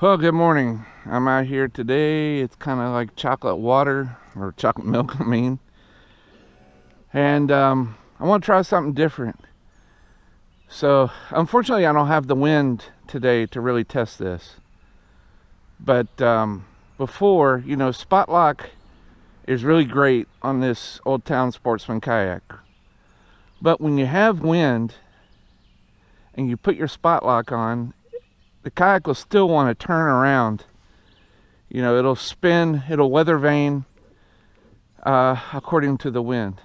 Well, good morning. I'm out here today. It's kind of like chocolate water, or chocolate milk, I mean. And I want to try something different. So, unfortunately, I don't have the wind today to really test this. But before, spot lock is really great on this Old Town Sportsman kayak. But when you have wind and you put your spot lock on, the kayak will still want to turn around. It'll spin, it'll weather vane according to the wind.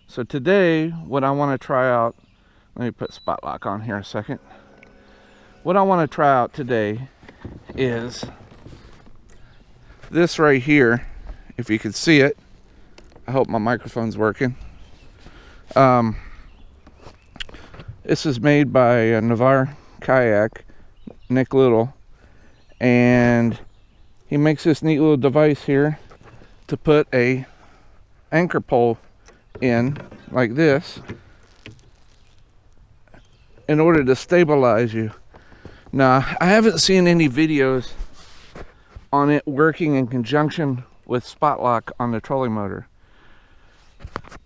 So today, what I want to try out, let me put spot lock on here a second. What I want to try out today is this right here, if you can see it. I hope my microphone's working. This is made by Nocqua Kayak, Nick Lytle, and he makes this neat little device here to put a anchor pole in like this in order to stabilize you. Now, I haven't seen any videos on it working in conjunction with spot lock on the trolling motor.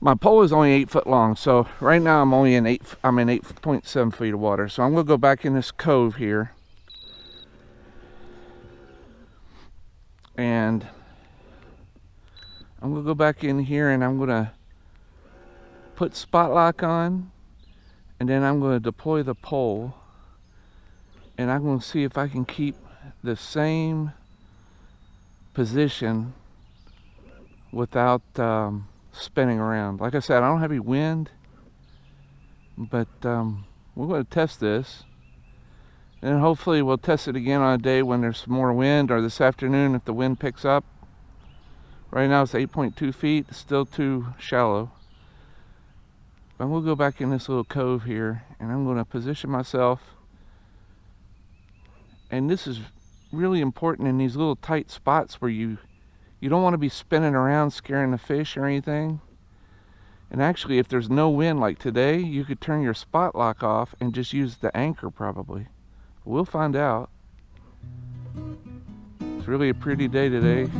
My pole is only 8 foot long, so right now I'm in 8.7 feet of water. So I'm gonna go back in this cove here, and I'm gonna go back in here and I'm gonna put spot lock on, and then I'm gonna deploy the pole, and I'm gonna see if I can keep the same position without spinning around. Like I said, I don't have any wind, but we're going to test this, and hopefully we'll test it again on a day when there's some more wind, or this afternoon if the wind picks up. Right now it's 8.2 feet, still too shallow. But we'll go back in this little cove here, and I'm going to position myself, and this is really important in these little tight spots where you don't want to be spinning around scaring the fish or anything. And actually, if there's no wind like today, you could turn your spot lock off and just use the anchor probably. We'll find out. It's really a pretty day today.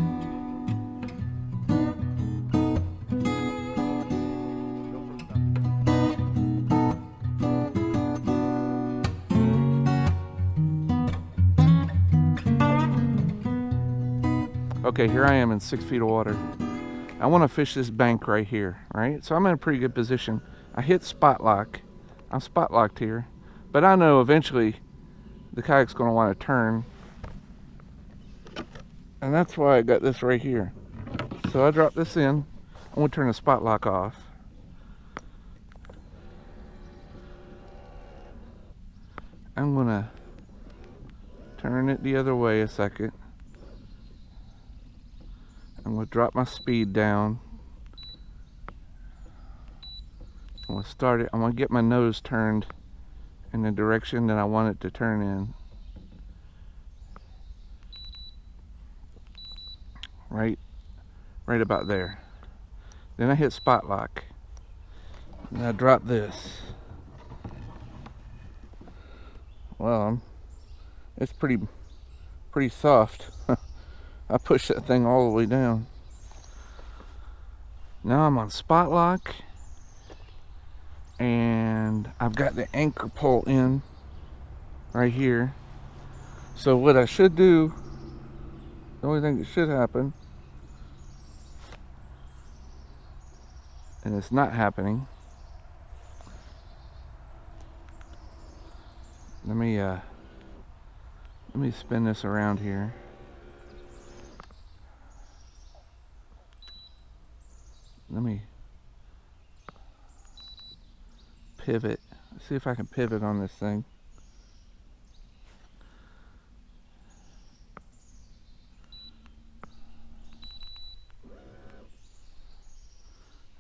Okay, here I am in 6 feet of water. I want to fish this bank right here, right? So I'm in a pretty good position. I hit spot lock. I'm spot locked here. But I know eventually the kayak's going to want to turn. And that's why I got this right here. So I drop this in. I'm going to turn the spot lock off. I'm going to turn it the other way a second. I'm going to drop my speed down. I'm going to start it. I'm going to get my nose turned in the direction that I want it to turn in. Right about there. Then I hit spot lock. And I drop this. Well, it's pretty soft. I pushed that thing all the way down. Now I'm on spot lock, and I've got the anchor pole in right here. So what I should do, the only thing that should happen, and it's not happening, let me spin this around here. Let me pivot. See if I can pivot on this thing.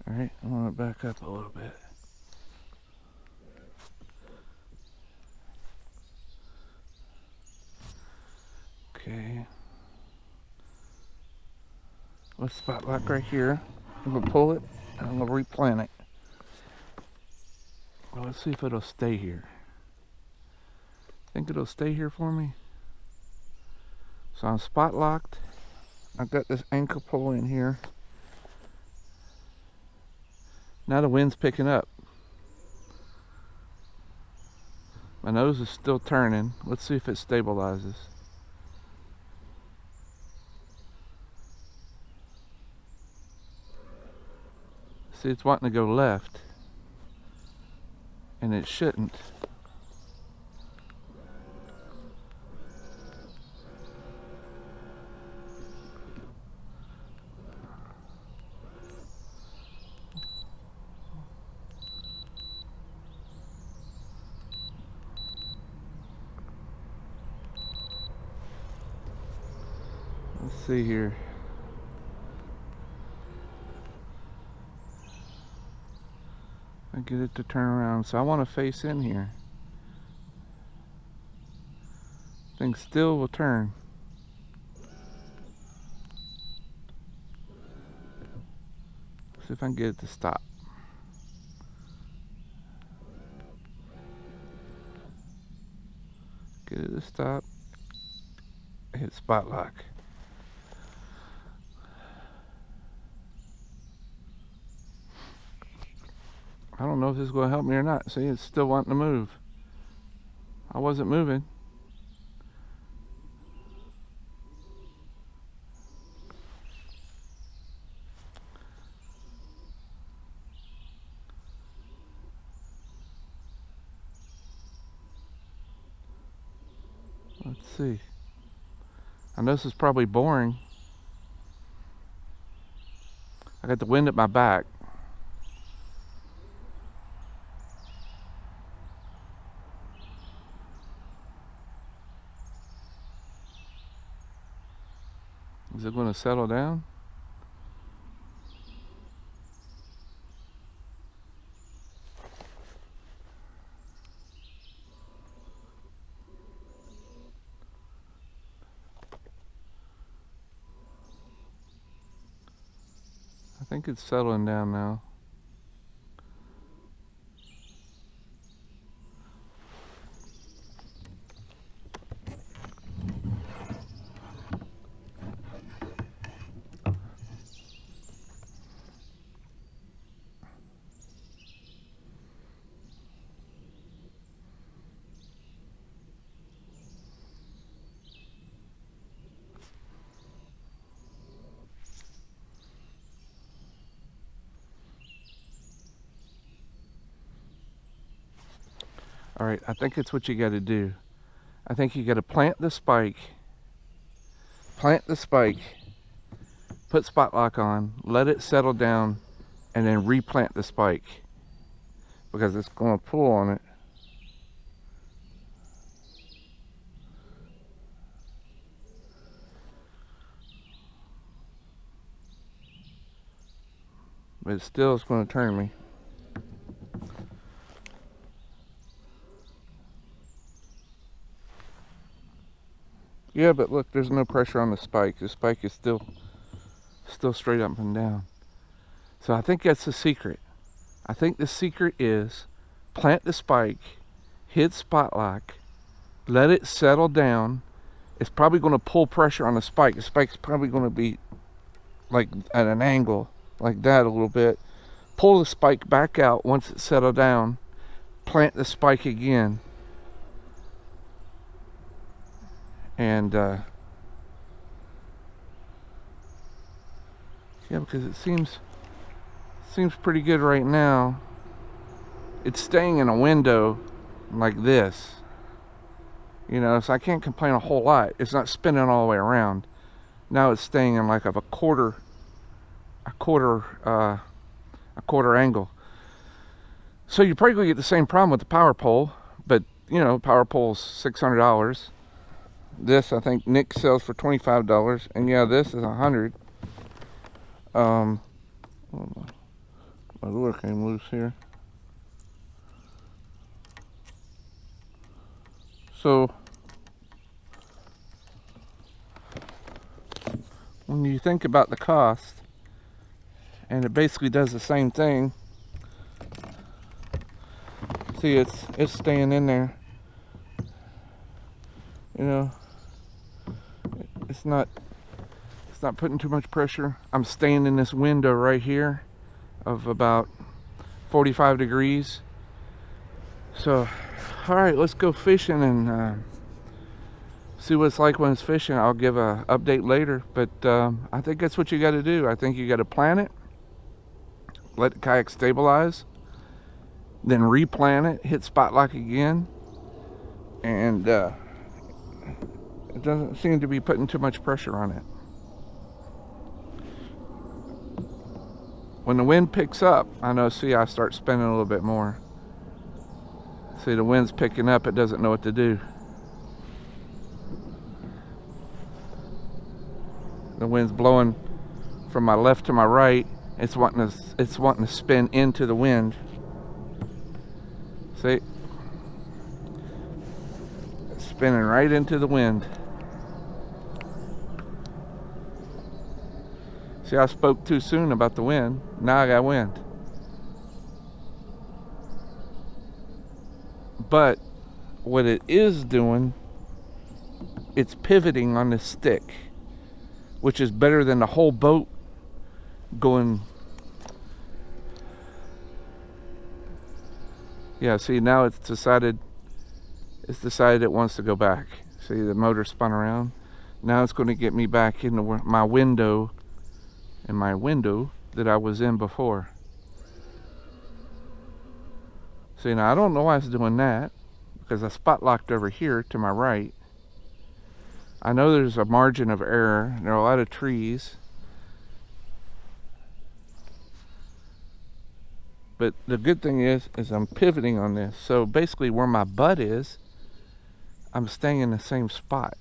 Alright, I want to back up a little bit. Okay. Let's spot lock right here. I'm going to pull it, and I'm going to replant it. Well, let's see if it'll stay here. Think it'll stay here for me? So I'm spot locked. I've got this anchor pull in here. Now the wind's picking up. My nose is still turning. Let's see if it stabilizes. See, it's wanting to go left, and it shouldn't. Let's see here. I get it to turn around, so I want to face in here. Thing still will turn. See if I can get it to stop. Get it to stop. Hit spot lock. I don't know if this is going to help me or not. See, it's still wanting to move. I wasn't moving. Let's see. I know this is probably boring. I got the wind at my back. Is it going to settle down? I think it's settling down now. All right, I think it's what you got to do. I think you got to plant the spike, put spot lock on, let it settle down, and then replant the spike, because it's going to pull on it. But it still is going to turn me. Yeah, but look, there's no pressure on the spike. The spike is still straight up and down. So I think that's the secret. I think the secret is plant the spike, hit spot lock, let it settle down. It's probably going to pull pressure on the spike. The spike's probably going to be like at an angle like that a little bit. Pull the spike back out once it's settled down. Plant the spike again. And yeah, because it seems pretty good right now. It's staying in a window like this, you know, so I can't complain a whole lot. It's not spinning all the way around. Now it's staying in like of a quarter angle. So you're probably gonna get the same problem with the power pole, but you know, power pole's $600. This I think Nick sells for $25, and yeah, this is $100. My lure came loose here. So when you think about the cost, and it basically does the same thing. See, it's staying in there. You know, It's not putting too much pressure. I'm staying in this window right here of about 45 degrees. So, all right, let's go fishing and see what it's like when it's fishing. I'll give a update later, but I think that's what you got to do. I think you got to plan it, let the kayak stabilize, then replan it, hit spot lock again, and it doesn't seem to be putting too much pressure on it. When the wind picks up, I know, see, I start spinning a little bit more. See, the wind's picking up, it doesn't know what to do. The wind's blowing from my left to my right. It's wanting to spin into the wind. See? It's spinning right into the wind. See, I spoke too soon about the wind. Now I got wind. But what it is doing, it's pivoting on the stick, which is better than the whole boat going. Yeah, see, now it's decided it wants to go back. See, the motor spun around. Now it's going to get me back into my window, that I was in before. See, now I don't know why it's doing that, because I spot locked over here to my right. I know there's a margin of error. There are a lot of trees. But the good thing is I'm pivoting on this. So basically where my butt is, I'm staying in the same spot.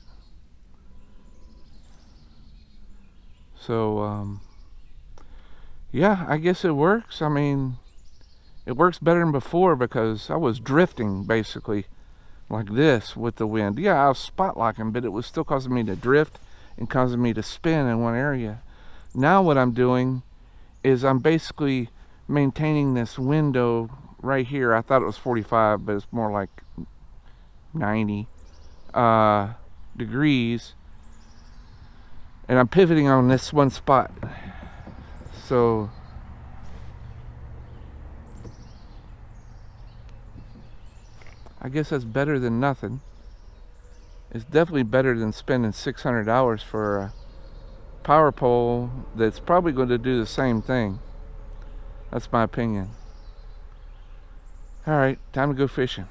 So, yeah, I guess it works. I mean, it works better than before because I was drifting basically like this with the wind. Yeah, I was spot locking, but it was still causing me to drift and causing me to spin in one area. Now what I'm doing is I'm basically maintaining this window right here. I thought it was 45, but it's more like 90 degrees, and I'm pivoting on this one spot. So I guess that's better than nothing. It's definitely better than spending $600 for a power pole that's probably going to do the same thing. That's my opinion. Alright, time to go fishing.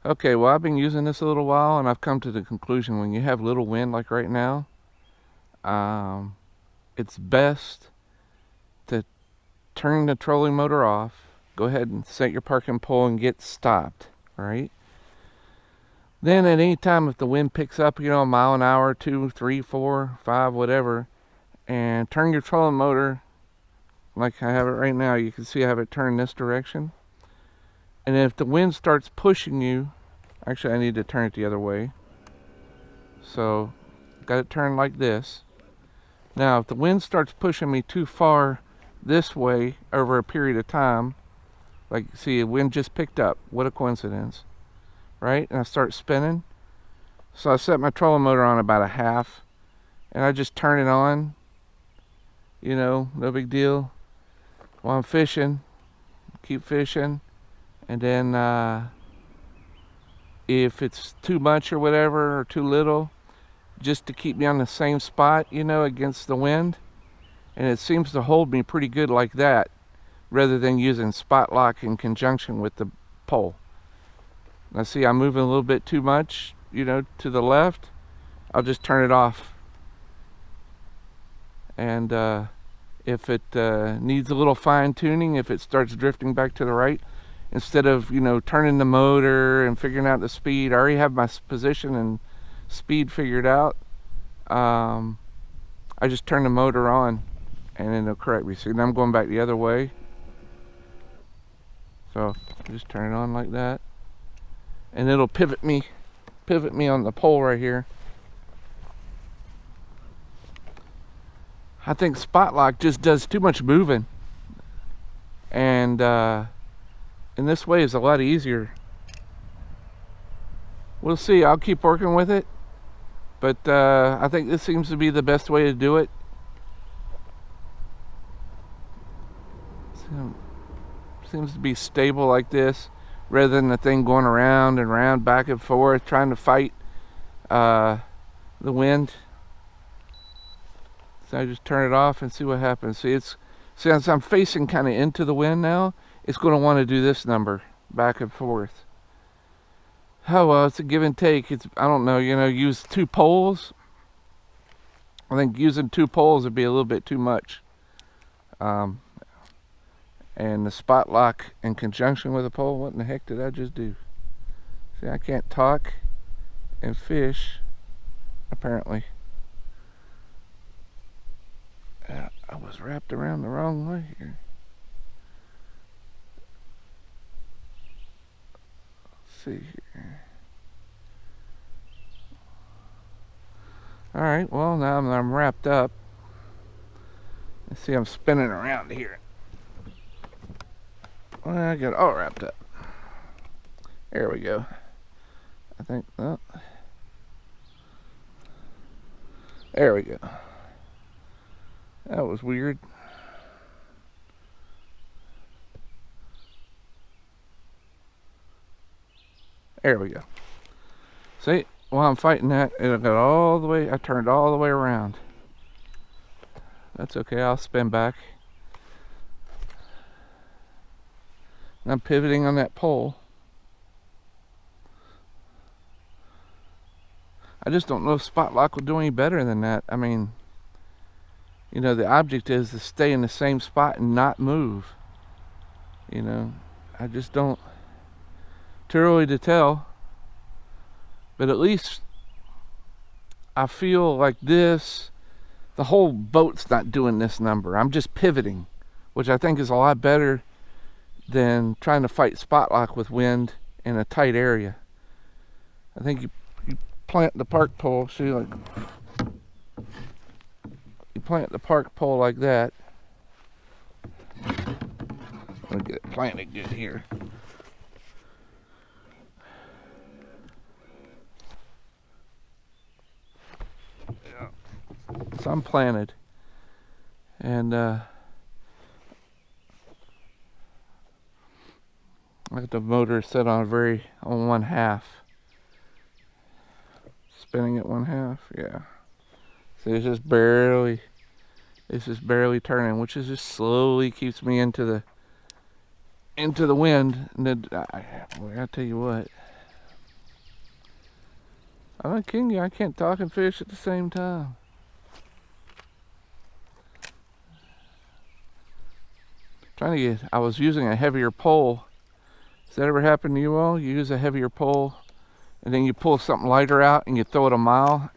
Okay, well, I've been using this a little while, and I've come to the conclusion when you have little wind like right now, it's best to turn the trolling motor off, go ahead and set your parking pole and get stopped, right? Then at any time if the wind picks up, you know, a mile an hour, 2, 3, 4, 5, whatever, and turn your trolling motor like I have it right now. You can see I have it turned this direction. And if the wind starts pushing you, actually I need to turn it the other way. So, got it turned like this. Now, if the wind starts pushing me too far this way over a period of time, like, see, the wind just picked up. What a coincidence, right? And I start spinning. So I set my trolling motor on about a half, and I just turn it on. You know, no big deal. While I'm fishing, keep fishing, and then if it's too much or whatever, or too little, just to keep me on the same spot, you know, against the wind, and it seems to hold me pretty good like that, rather than using spot lock in conjunction with the pole. Now see, I'm moving a little bit too much, you know, to the left. I'll just turn it off. And if it needs a little fine tuning, if it starts drifting back to the right, instead of, you know, turning the motor and figuring out the speed, I already have my position and speed figured out. I just turn the motor on and then it'll correct me. See, now I'm going back the other way. So just turn it on like that, and it'll pivot me on the pole right here. I think spot lock just does too much moving, and in this way is a lot easier. We'll see. I'll keep working with it, But I think this seems to be the best way to do it. Seems to be stable like this, rather than the thing going around and around, back and forth, trying to fight the wind. So I just turn it off and see what happens. See, since I'm facing kind of into the wind now, it's going to want to do this number back and forth. Oh well, it's a give and take. I don't know, use 2 poles. I think using 2 poles would be a little bit too much. And the spot lock in conjunction with a pole, what in the heck did I just do? See, I can't talk and fish, apparently. I was wrapped around the wrong way here. Let's see here. Alright, well now I'm wrapped up. Let's see, I'm spinning around here. Well, I got it all wrapped up. There we go. I think, oh. There we go. That was weird. There we go. See, while I'm fighting that, it got all the way, I turned all the way around. That's okay, I'll spin back. And I'm pivoting on that pole. I just don't know if spot lock will do any better than that. I mean, the object is to stay in the same spot and not move. I just don't. Too early to tell. But at least I feel like this, the whole boat's not doing this number. I'm just pivoting, which I think is a lot better than trying to fight spot lock with wind in a tight area. I think you plant the park pole, see, like, you plant the park pole like that. I'll get it planted good here. Yeah. So I'm planted, and I got the motor set on on 1/2. Spinning at 1/2, yeah. See, it's just barely turning, which is just slowly keeps me into the wind. And then I tell you what, I'm not kidding you, I can't talk and fish at the same time. I was using a heavier pole. Has that ever happened to you all? You use a heavier pole and then you pull something lighter out and you throw it a mile.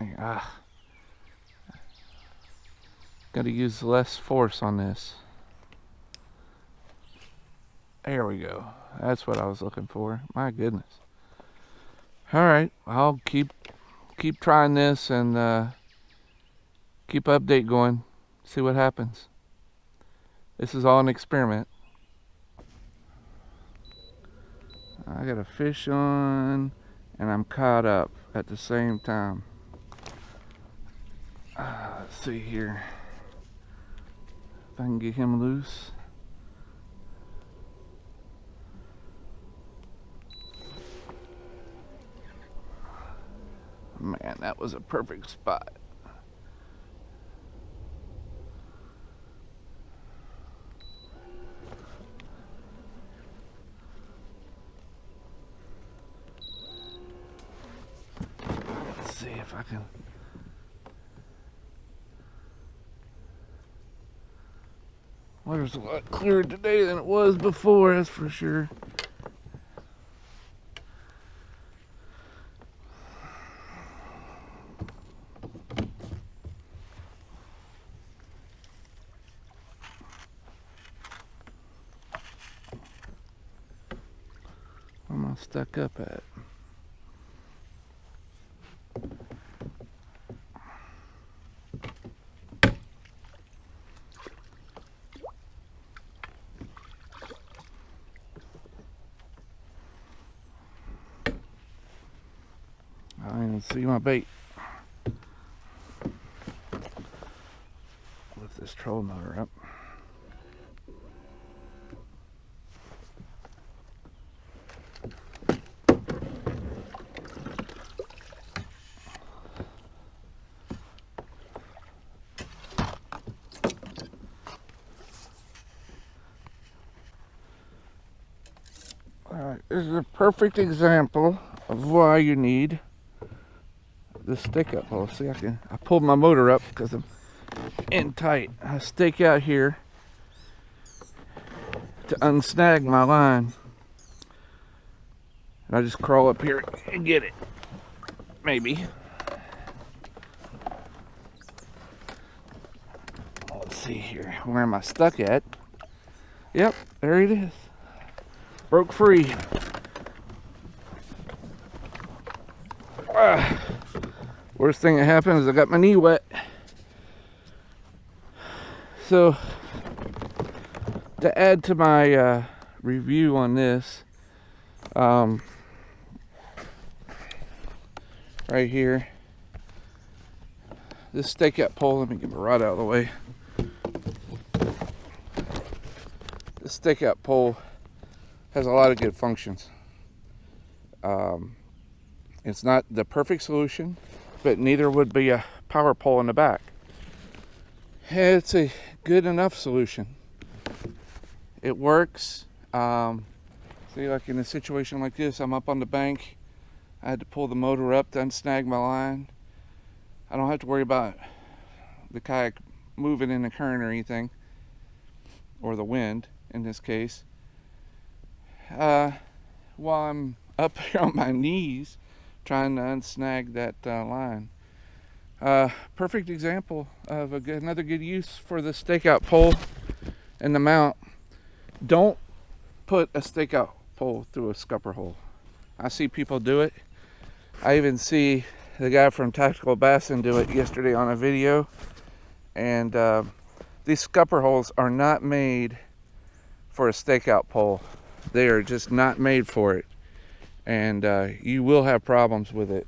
Got to use less force on this. There we go. That's what I was looking for. My goodness. All right, I'll keep trying this and keep update going. See what happens. This is all an experiment. I got a fish on and I'm caught up at the same time. Let's see here if I can get him loose. Man, that was a perfect spot. Let's see if I can. Water's a lot clearer today than it was before, that's for sure. Where am I stuck up at? I don't even see my bait. this trolling motor up. Alright, this is a perfect example of why you need the stakeout pole. See, I pulled my motor up because I'm in tight. I stake out here to unsnag my line. And I just crawl up here and get it. Maybe. Let's see here. Where am I stuck at? Yep, there it is. Broke free. Worst thing that happened is I got my knee wet. So, to add to my review on this, right here, this stakeout pole, let me get my rod out of the way. This stakeout pole has a lot of good functions. It's not the perfect solution, but neither would be a power pole in the back. It's a good enough solution. It works. See, like in a situation like this, I'm up on the bank. I had to pull the motor up to unsnag my line. I don't have to worry about the kayak moving in the current or anything, or the wind in this case. While I'm up here on my knees trying to unsnag that line. Perfect example of another good use for the stakeout pole and the mount. Don't put a stakeout pole through a scupper hole. I see people do it. I even see the guy from Tactical Bassin do it yesterday on a video. And these scupper holes are not made for a stakeout pole. They are just not made for it, and you will have problems with it.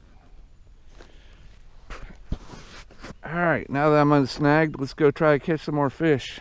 Alright, now that I'm unsnagged, let's go try to catch some more fish.